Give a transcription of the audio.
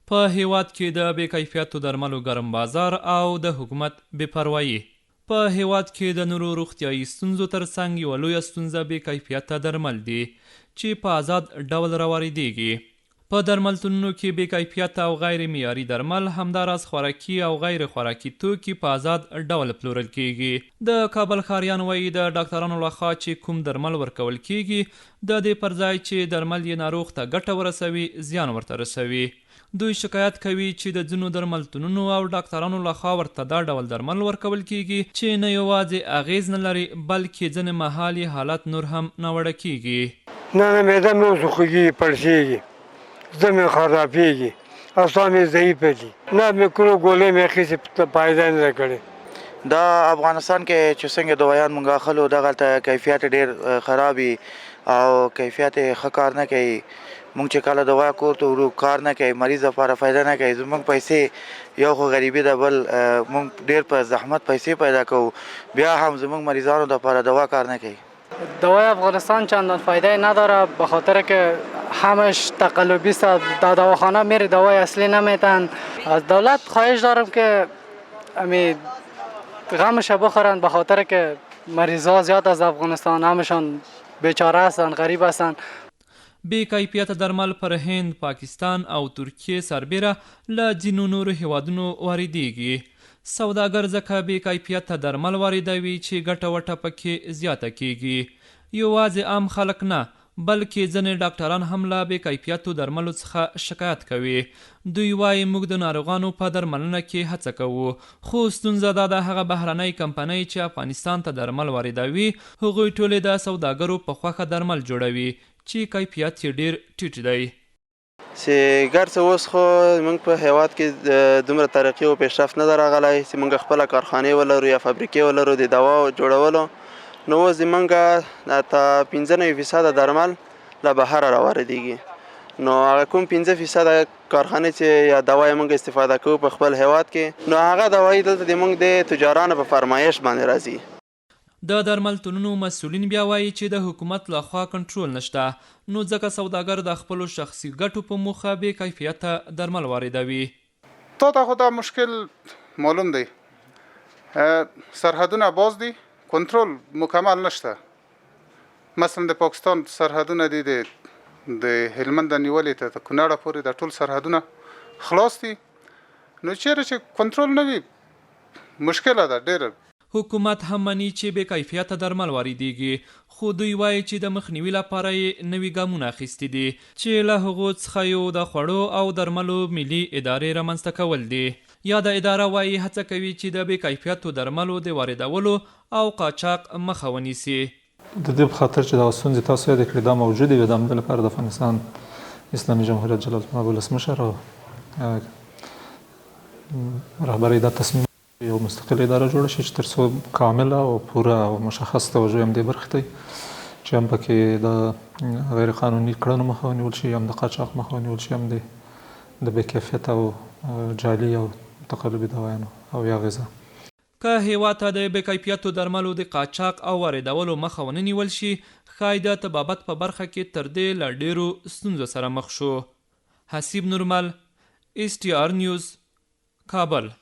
په هېواد کې د بې کیفیتو درملو ګرم بازار او د حکومت بې پروایي. په هېواد کې د نورو روغتیایي ستونزو ترڅنګ یوه لویه ستونزه بې کیفیته درمل دي چې په آزاد ډول راواردېږي. په درملتونونو کې بې کیفیته او غیر معیاري درمل، همداراز خوراکي او غیر خوراکي توکي په آزاد ډول پلورل کیږي. د کابل ښاریان وایي د ډاکټرانو لخوا چې کوم درمل ورکول کیږي، د دې پر ځای چې درمل یې ناروغ ته ګټه ورسوي، زیان ورته رسوي. دوی شکایت کوي چې د ځینو درملتونونو او ډاکټرانو لخوا ورته دا ډول درمل ورکول کیږي چې نه یوازې اغیز نه لري، بلکې ځینې مهال یې حالت نور هم ناوړه کیږي. نه معده مې اوس خوږېږي، پړسېږي، زه مې خرابېږي، اعصاب مې ضعیفه دي، نه مې کومه ګولۍ مې اخیستې فایده نه ده کړې. دا افغانستان کې چې څنګه دوایان مونږ اخلو، دغلته کیفیت ډېر خراب وي او کیفیت یې ښه کار نه کوي. مونږ چې کله دوا کور ته ورو، کار نه کوي، مریض لپاره فایده نه کوي. زموږ پیسې یو خو غریبي ده، بل مونږ ډېر په زحمت پیسې پیدا کوو، بیا هم زموږ مریضانو لپاره دوا کار نه کوي. دوای افغانستان چندان فایده نداره، به خاطر که همش تقلبی است. در دواخانه میره دوای اصلی نمیتن. از دولت خواهش دارم که امی غمش بخورن، به خاطر که مریضا زیاد از افغانستان، همشان بیچاره هستن، غریب هستن. بې کیفیته درمل پر هند، پاکستان او ترکیې سربیره له ځینو نورو هیوادونو واردېږي. سوداګر ځکه بې کیفیته درمل واردوي چې ګټه وټه پکې زیاته کیږي. یوازې عام خلک نه، بلکې ځینې ډاکټران هم له بې کیفیتو درملو څخه شکایت کوي. دوی وایي موږ د ناروغانو په درملنه کې هڅه کوو، خو ستونزه دا ده هغه بهرنۍ کمپنۍ چې افغانستان ته درمل واردوي، هغوی ټولې د سوداګرو په خوښه درمل جوړوي چې کیفیت یې ډېر ټیټ دی. چې ګر څه اوس خو موږ په هېواد کې دومره ترقي او پیشرفت نه ده راغلی چې موږ خپله کارخانې ولرو یا فابریکې ولرو د دوا جوړولو. نو اوس زموږ تا 95% درمل له بهره راواردېږي. نو هغه کوم 15% کارخانې چې یا دوا یې موږ استفاده کوو په خپل هېواد کې، نو هغه دوایي دلته د موږ د تجارانو په فرمایش باندې راځي. د درملتونونو مسؤلین بیا وایي چې د حکومت لخوا کنټرول نشته، نو ځکه سوداګر د خپلو شخصي ګټو په موخه بې کیفیته درمل واردوي. تا ته خو دا مشکل معلوم دی، سرحدونه باز دي، کنټرول مکمل نشته. مثلا د پاکستان سرحدونه دي، د هلمند نیولې ته کونړ پورې د ټول سرحدونه خلاص دي. نو چیرې چې کنټرول نه وي مشکله ده ډېره. حکومت هم مني چې بې کیفیته درمل واردېږي، خو دوی وایي چې د مخنیوي لپاره یې نوي ګامونه اخیستي دي چې له هغو څخه یو د خوړو او درملو ملي ادارې رامنځته کول دي. یاده اداره وایي هڅه کوي چې د بې کیفیتو درملو د واردولو او قاچاق مخه ونیسي. د دې په خاطر چې دا ستونزې تاسو یاد کړئ دا موجودې وي، د همدې لپاره د افغانستان اسلامي جمهوریت جلالالمآب ولسمشر او رهبرۍ دا تصمیم یو مستقل اداره جوړه شي چې تر څو کامله او پوره او مشخص توجه هم دې برخې ته چې هم پکې د غیر قانوني کړنو مخه ونیول شي، هم د قاچاق مخه ونیول شي، هم د بې کیفیته او جعلي او تقلبي دوايانو او یا غذا. که هېواد ته د بې کیفیتو درملو د قاچاق او واردولو مخه ونه نیول شي، ښایي د طبابت په برخه کې تر دې له ډېرو ستونزو سره مخ شو. حسیب نورمل، STR نیوز، کابل.